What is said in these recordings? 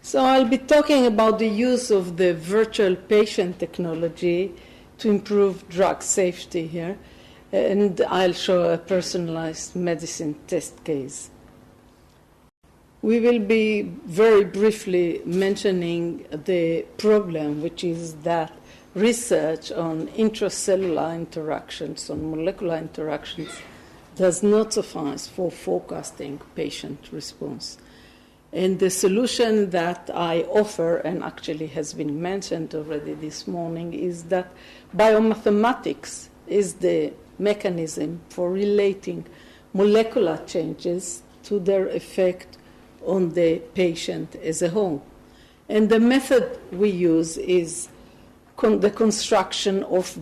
So I'll be talking about the use of the virtual patient technology to improve drug safety here, and I'll show a personalized medicine test case. We will be very briefly mentioning the problem, which is that research on intracellular interactions, on molecular interactions, does not suffice for forecasting patient response. And the solution that I offer, and actually has been mentioned already this morning, is that biomathematics is the mechanism for relating molecular changes to their effect on the patient as a whole. And the method we use is the construction of a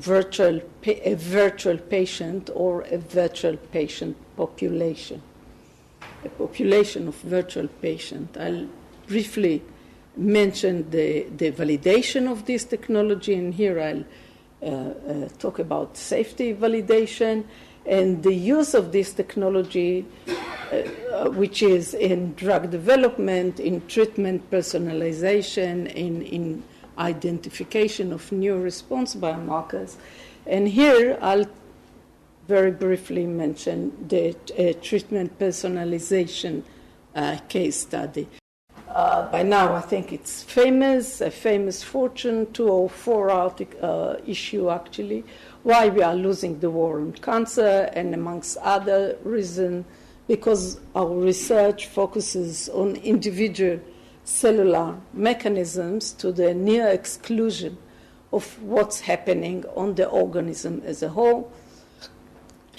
virtual patient or a virtual patient population. A population of virtual patients. I'll briefly mention the validation of this technology, and here I'll talk about safety validation and the use of this technology, which is in drug development, in treatment personalization, in identification of new response biomarkers. And here I'll very briefly mention the treatment personalization case study. By now, I think it's a famous Fortune 204 issue, actually, why we are losing the war on cancer, and amongst other reasons, because our research focuses on individual cellular mechanisms to the near exclusion of what's happening on the organism as a whole.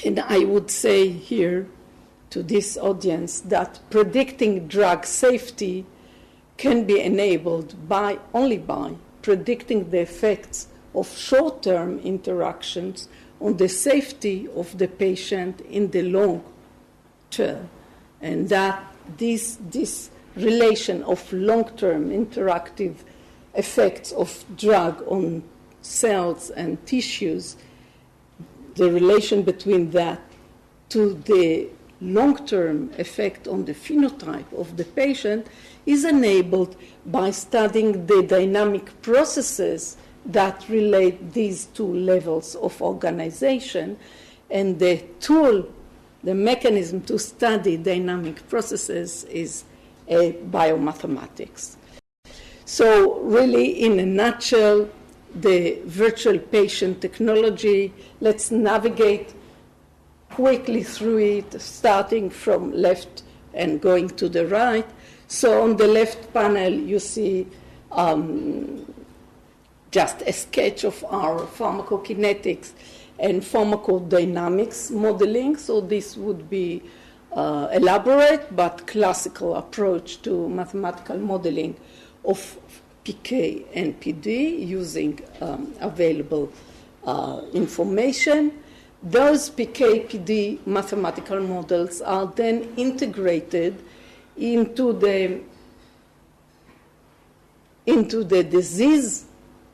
And I would say here to this audience that predicting drug safety can be enabled only by predicting the effects of short-term interactions on the safety of the patient in the long term. And that this relation of long-term interactive effects of drug on cells and tissues, the relation between that to the long-term effect on the phenotype of the patient is enabled by studying the dynamic processes that relate these two levels of organization. And the tool, the mechanism to study dynamic processes is biomathematics. So really, in a nutshell, the virtual patient technology, let's navigate quickly through it, starting from left and going to the right. So on the left panel, you see just a sketch of our pharmacokinetics and pharmacodynamics modeling. So this would be elaborate but classical approach to mathematical modeling of PK and PD using available information. Those PK/PD mathematical models are then integrated into the disease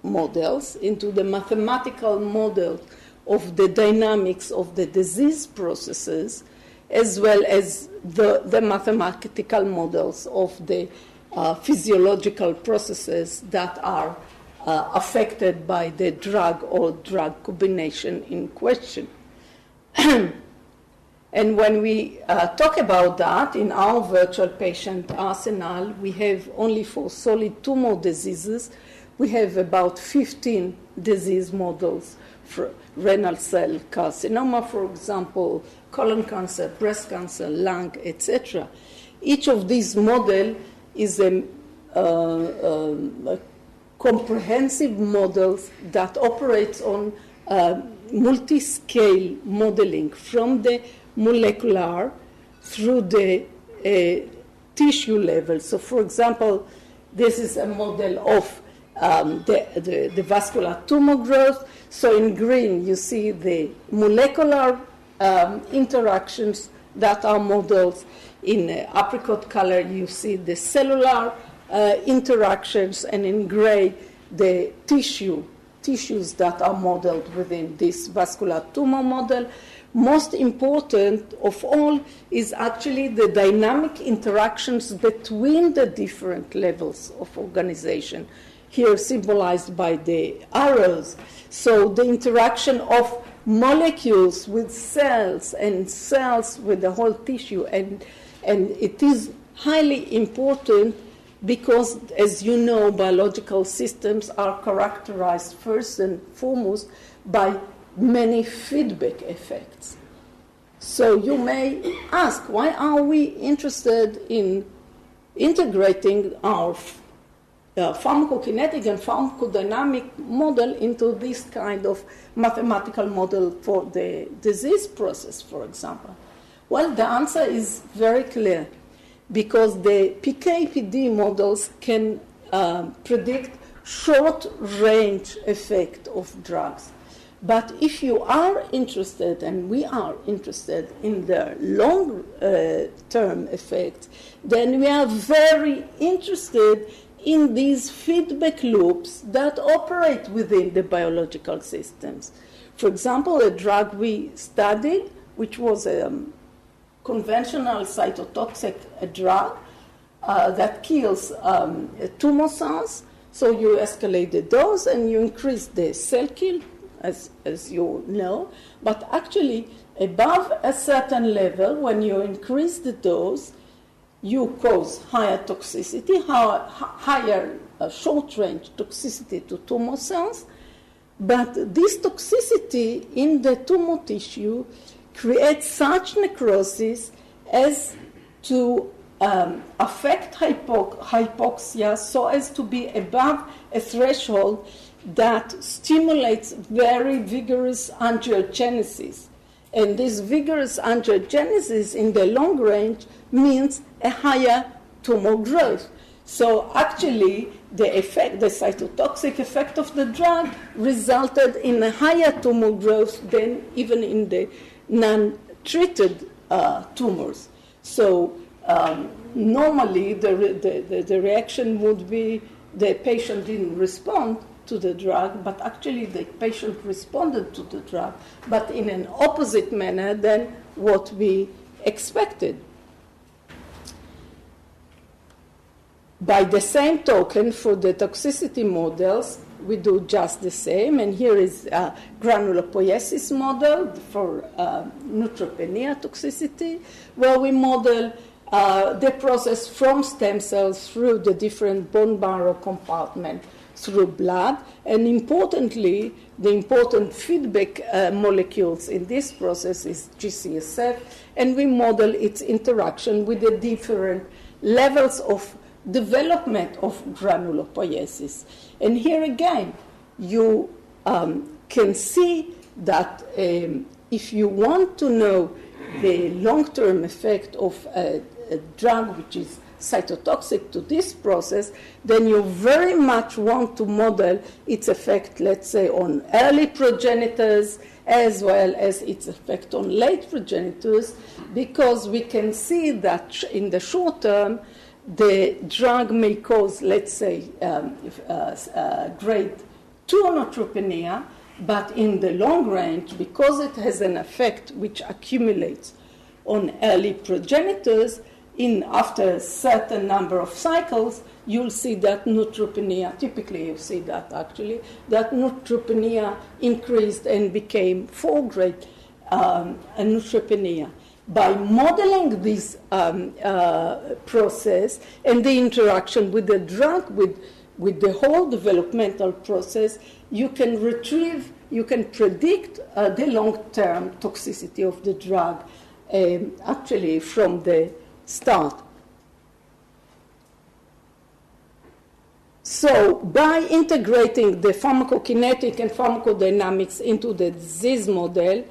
models, into the mathematical model of the dynamics of the disease processes, as well as the mathematical models of the physiological processes that are affected by the drug or drug combination in question. And when we talk about that, in our virtual patient arsenal, we have only for solid tumor diseases, we have about 15 disease models for renal cell carcinoma, for example, colon cancer, breast cancer, lung, etc. Each of these models is a comprehensive model that operates on multi-scale modeling from the molecular through the tissue level. So, for example, this is a model of the vascular tumor growth. So in green, you see the molecular interactions that are modeled. In apricot color, you see the cellular interactions, and in gray, the tissues that are modeled within this vascular tumor model. most important of all is actually the dynamic interactions between the different levels of organization, here symbolized by the arrows. So the interaction of molecules with cells and cells with the whole tissue, and it is highly important because, as you know, biological systems are characterized first and foremost by many feedback effects. So you may ask, why are we interested in integrating our pharmacokinetic and pharmacodynamic model into this kind of mathematical model for the disease process, for example? Well, the answer is very clear, because the PK/PD models can predict short-range effect of drugs. But if you are interested, and we are interested in the long-term effect, then we are very interested in these feedback loops that operate within the biological systems. For example, a drug we studied, which was a conventional cytotoxic drug that kills tumor cells. So you escalate the dose and you increase the cell kill, as you know. But actually, above a certain level, when you increase the dose, you cause higher toxicity, higher short-range toxicity to tumor cells. But this toxicity in the tumor tissue creates such necrosis as to affect hypoxia so as to be above a threshold that stimulates very vigorous angiogenesis. And this vigorous angiogenesis in the long range means a higher tumor growth. So actually, the cytotoxic effect of the drug resulted in a higher tumor growth than even in the non-treated tumors. So normally the reaction would be the patient didn't respond to the drug, but actually the patient responded to the drug, but in an opposite manner than what we expected. By the same token, for the toxicity models, we do just the same. And here is a granulopoiesis model for neutropenia toxicity, where we model the process from stem cells through the different bone marrow compartment through blood. And importantly, the important feedback molecules in this process is GCSF, and we model its interaction with the different levels of development of granulopoiesis. And here again, you can see that if you want to know the long-term effect of a drug which is cytotoxic to this process, then you very much want to model its effect, let's say, on early progenitors as well as its effect on late progenitors, because we can see that in the short term, the drug may cause, let's say, grade 2 neutropenia, but in the long range, because it has an effect which accumulates on early progenitors, after a certain number of cycles, you'll see that neutropenia, typically you see that actually, that neutropenia increased and became 4-grade neutropenia. By modeling this process and the interaction with the drug, with the whole developmental process, you can predict the long-term toxicity of the drug actually from the start. So by integrating the pharmacokinetic and pharmacodynamics into the disease model,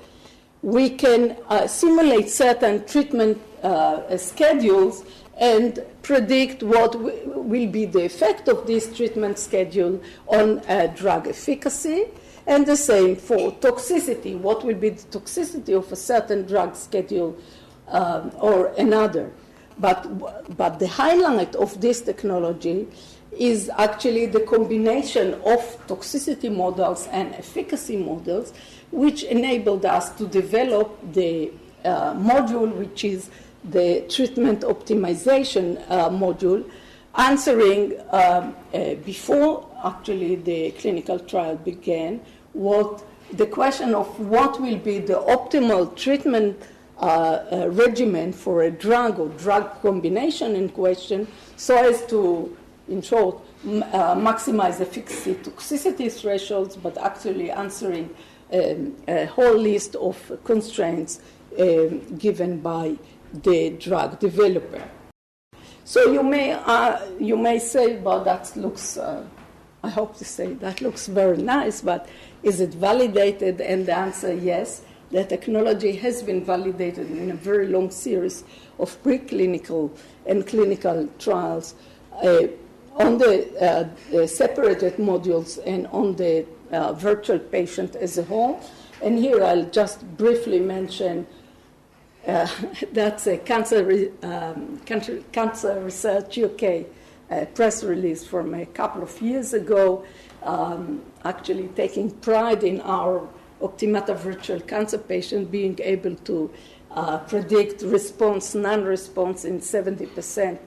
we can simulate certain treatment schedules and predict what will be the effect of this treatment schedule on drug efficacy, and the same for toxicity. What will be the toxicity of a certain drug schedule or another? But the highlight of this technology is actually the combination of toxicity models and efficacy models, which enabled us to develop the module, which is the treatment optimization module, answering before actually the clinical trial began, the question of what will be the optimal treatment regimen for a drug or drug combination in question, so as to, in short, maximize efficacy toxicity thresholds, but actually answering a whole list of constraints given by the drug developer. So you may say, well, that looks, I hope to say, that looks very nice, but is it validated? And the answer, yes. The technology has been validated in a very long series of preclinical and clinical trials on the separated modules and on the virtual patient as a whole. And here I'll just briefly mention that's a Cancer Research UK press release from a couple of years ago, actually taking pride in our Optimata Virtual Cancer Patient being able to predict response, non-response in 70%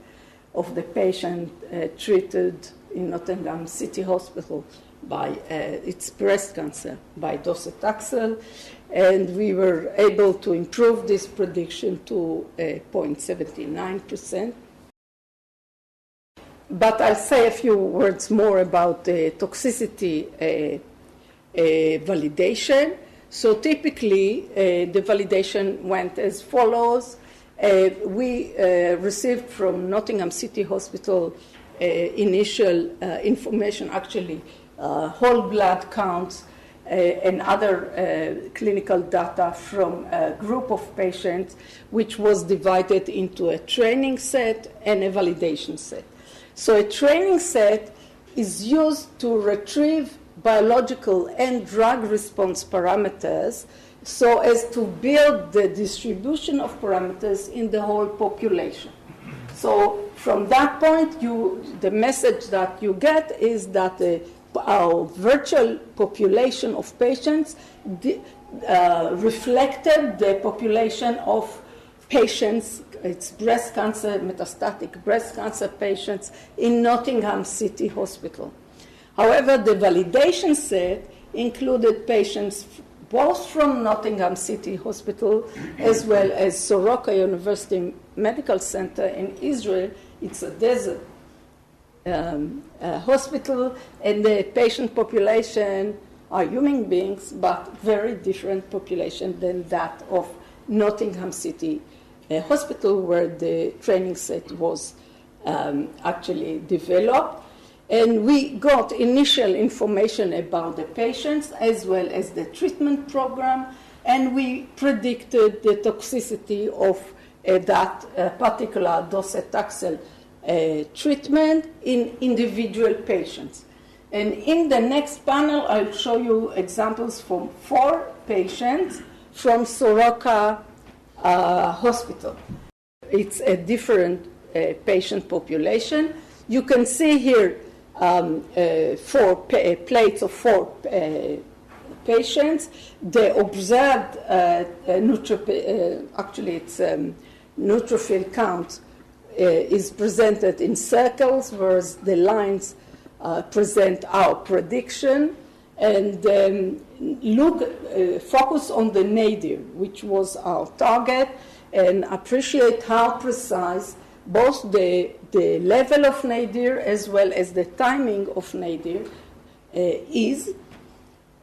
of the patient treated in Nottingham City Hospital by its breast cancer by docetaxel, and we were able to improve this prediction to 0.79%. But I'll say a few words more about the toxicity validation. So typically, the validation went as follows. We received from Nottingham City Hospital initial information, actually whole blood counts and other clinical data from a group of patients, which was divided into a training set and a validation set. So a training set is used to retrieve biological and drug response parameters so as to build the distribution of parameters in the whole population. So from that point, the message that you get is that our virtual population of patients reflected the population of patients, it's breast cancer, metastatic breast cancer patients in Nottingham City Hospital. However, the validation set included patients both from Nottingham City Hospital as well as Soroka University Medical Center in Israel. It's a desert hospital, and the patient population are human beings, but very different population than that of Nottingham City Hospital, where the training set was actually developed. And we got initial information about the patients as well as the treatment program, and we predicted the toxicity of that particular docetaxel treatment in individual patients. And in the next panel, I'll show you examples from 4 patients from Soroka Hospital. It's a different patient population. You can see here 4 plates of 4 patients. The observed neutrophil count is presented in circles, whereas the lines present our prediction. And focus on the nadir, which was our target, and appreciate how precise both the level of nadir as well as the timing of nadir is.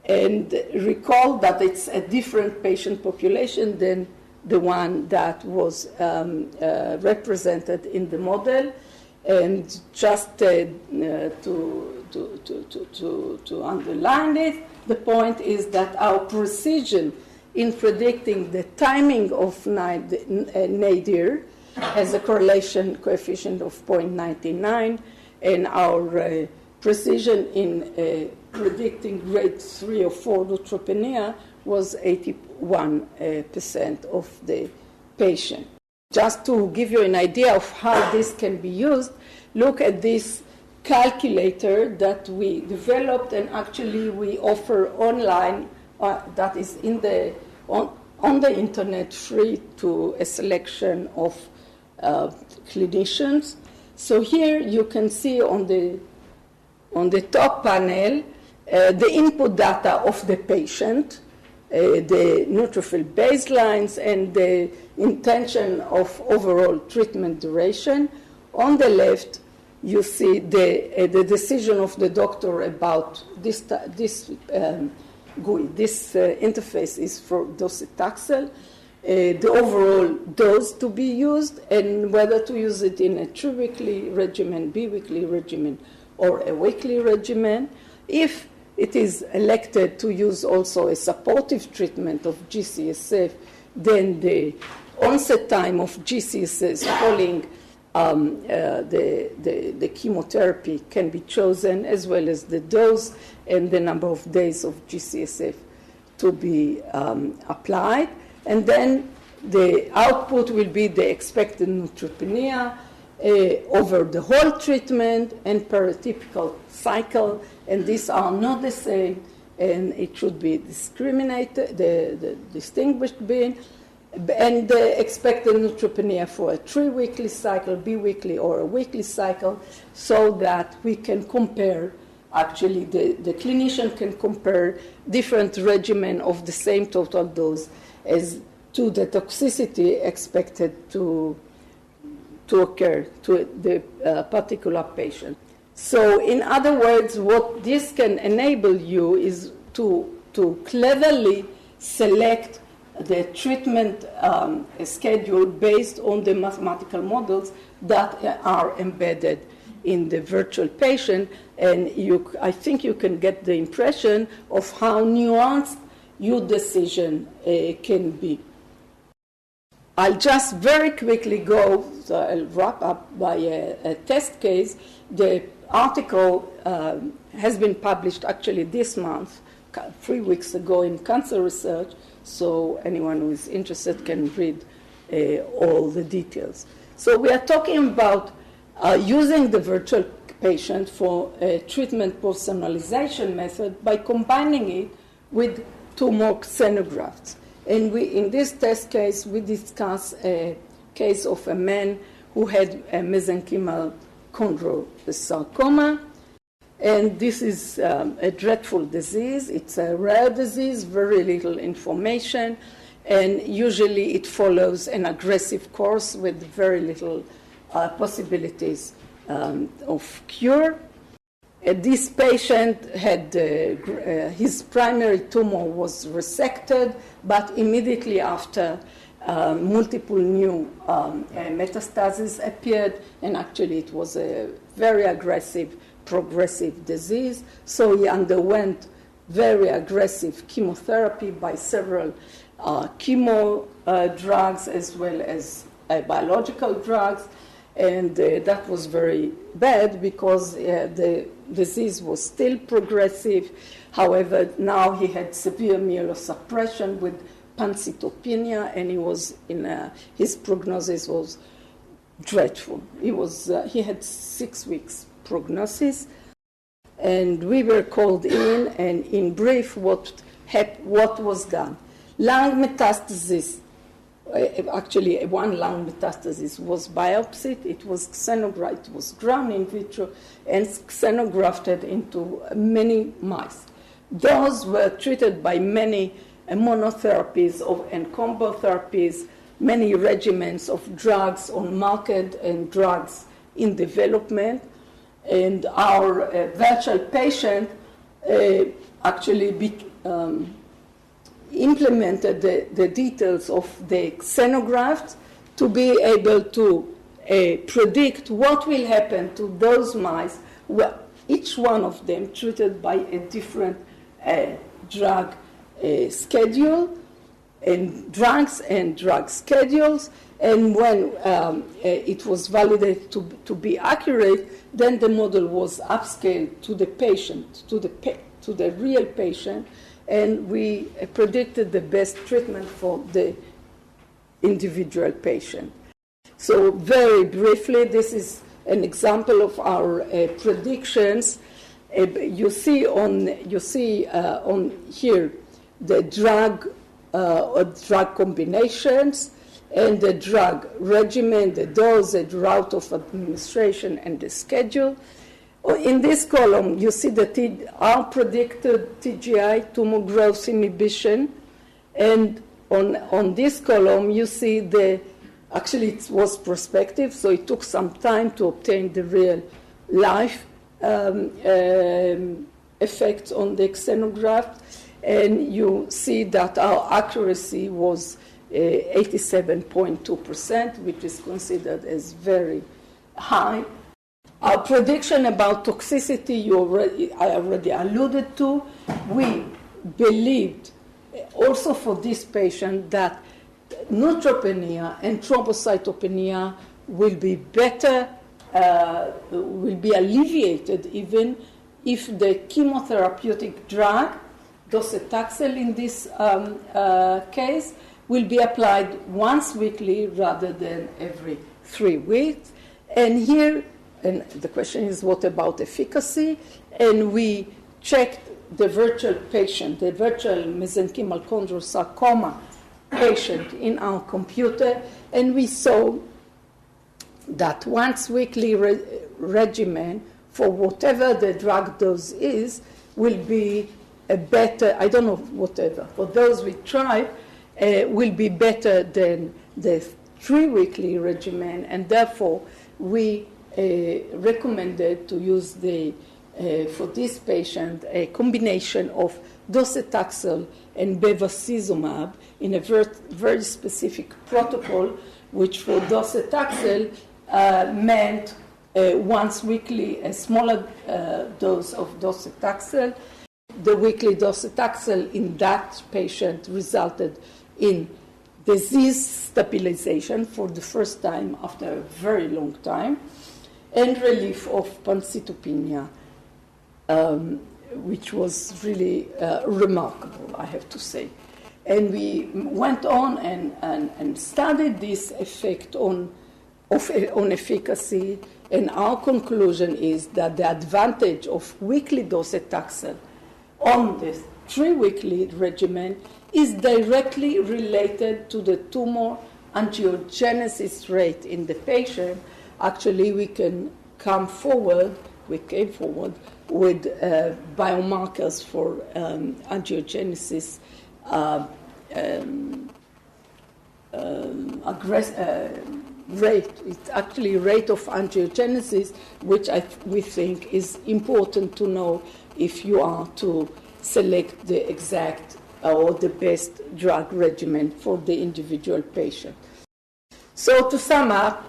And recall that it's a different patient population than the one that was represented in the model. And just to underline it, the point is that our precision in predicting the timing of nadir has a correlation coefficient of 0.99, and our precision in predicting grade 3 or 4 neutropenia was 81% of the patient. Just to give you an idea of how this can be used, look at this calculator that we developed, and actually we offer online that is on the internet, free to a selection of clinicians. So here you can see on the top panel the input data of the patient, the neutrophil baselines, and the intention of overall treatment duration. On the left, you see the decision of the doctor about this GUI. This interface is for docetaxel, the overall dose to be used, and whether to use it in a 3-weekly regimen, bi-weekly regimen, or a weekly regimen. If it is elected to use also a supportive treatment of GCSF, then the onset time of GCSF following the chemotherapy can be chosen, as well as the dose and the number of days of GCSF to be applied. And then the output will be the expected neutropenia over the whole treatment and per a typical cycle, and these are not the same, and it should be discriminated, the distinguished being, and the expected neutropenia for a 3-weekly cycle, bi-weekly, or a weekly cycle, so that we can compare, actually the clinician can compare different regimen of the same total dose as to the toxicity expected to occur to the particular patient. So in other words, what this can enable you is to cleverly select the treatment schedule based on the mathematical models that are embedded in the virtual patient, and I think you can get the impression of how nuanced your decision can be. I'll just very quickly go, so I'll wrap up by a test case. The article has been published actually this month, 3 weeks ago, in Cancer Research, so anyone who is interested can read all the details. So we are talking about using the virtual patient for a treatment personalization method by combining it with tumor xenografts. And in this test case, we discuss a case of a man who had a mesenchymal chondrosarcoma. And this is a dreadful disease. It's a rare disease, very little information, and usually it follows an aggressive course with very little possibilities of cure. This patient had his primary tumor was resected, but immediately after multiple new metastases appeared, and actually it was a very aggressive progressive disease. So he underwent very aggressive chemotherapy by several chemo drugs as well as biological drugs. And that was very bad because the disease was still progressive. However, now he had severe myelosuppression with pancytopenia, and he was his prognosis was dreadful. He had 6 weeks prognosis, and we were called in, and in brief, what was done. Lung metastasis. Actually, one lung metastasis was biopsied. It was xenografted, it was ground in vitro and xenografted into many mice. Those were treated by many monotherapies and combo therapies, many regimens of drugs on market and drugs in development. And our virtual patient actually implemented the details of the xenografts to be able to predict what will happen to those mice, each one of them treated by a different drug schedule, and drug schedules. And when it was validated to be accurate, then the model was upscaled to the patient, to the real patient, and we predicted the best treatment for the individual patient. So very briefly, this is an example of our predictions. You see on here the drug or drug combinations, and the drug regimen, the dosage, route of administration, and the schedule. In this column, you see our predicted TGI, tumor growth inhibition, and on this column, you see actually it was prospective, so it took some time to obtain the real life effects on the xenograft, and you see that our accuracy was 87.2%, which is considered as very high. Our prediction about toxicity, I already alluded to. We believed also for this patient that neutropenia and thrombocytopenia will be better, will be alleviated even if the chemotherapeutic drug, docetaxel in this case, will be applied once weekly rather than every 3 weeks. And here, and the question is, what about efficacy? And we checked the virtual patient, the virtual mesenchymal chondrosarcoma patient in our computer, and we saw that once weekly regimen for whatever the drug dose is will be a better, I don't know whatever, for those we tried, will be better than the 3 weekly regimen, and therefore we recommended to use for this patient a combination of docetaxel and bevacizumab in a very specific protocol, which for docetaxel meant once weekly a smaller dose of docetaxel. The weekly docetaxel in that patient resulted in disease stabilization for the first time after a very long time, and relief of pancytopenia, which was really remarkable, I have to say. And we went on and studied this effect on efficacy, and our conclusion is that the advantage of weekly docetaxel on the 3 weekly regimen is directly related to the tumor angiogenesis rate in the patient. Actually, we came forward with biomarkers for angiogenesis rate. It's actually rate of angiogenesis, which we think is important to know if you are to select the exact or the best drug regimen for the individual patient. So to sum up,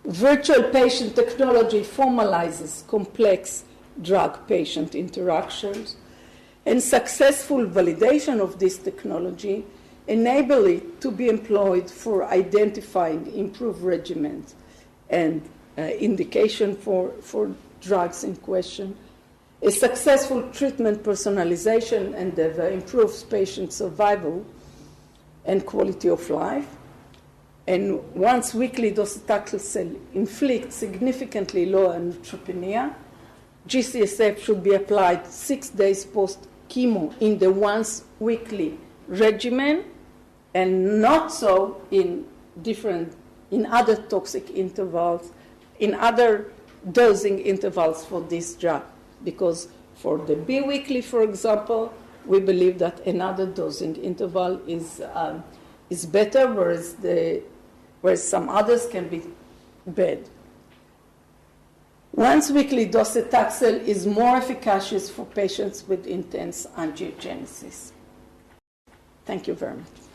virtual patient technology formalizes complex drug-patient interactions, and successful validation of this technology enable it to be employed for identifying improved regimens and indication for drugs in question. A successful treatment personalization endeavor improves patient survival and quality of life. And once weekly docetaxel inflicts significantly lower neutropenia, G-CSF should be applied 6 days post-chemo in the once weekly regimen, and not so in other toxic intervals, in other dosing intervals for this drug. Because for the biweekly, for example, we believe that another dosing interval is better, whereas some others can be bad. Once weekly docetaxel is more efficacious for patients with intense angiogenesis. Thank you very much.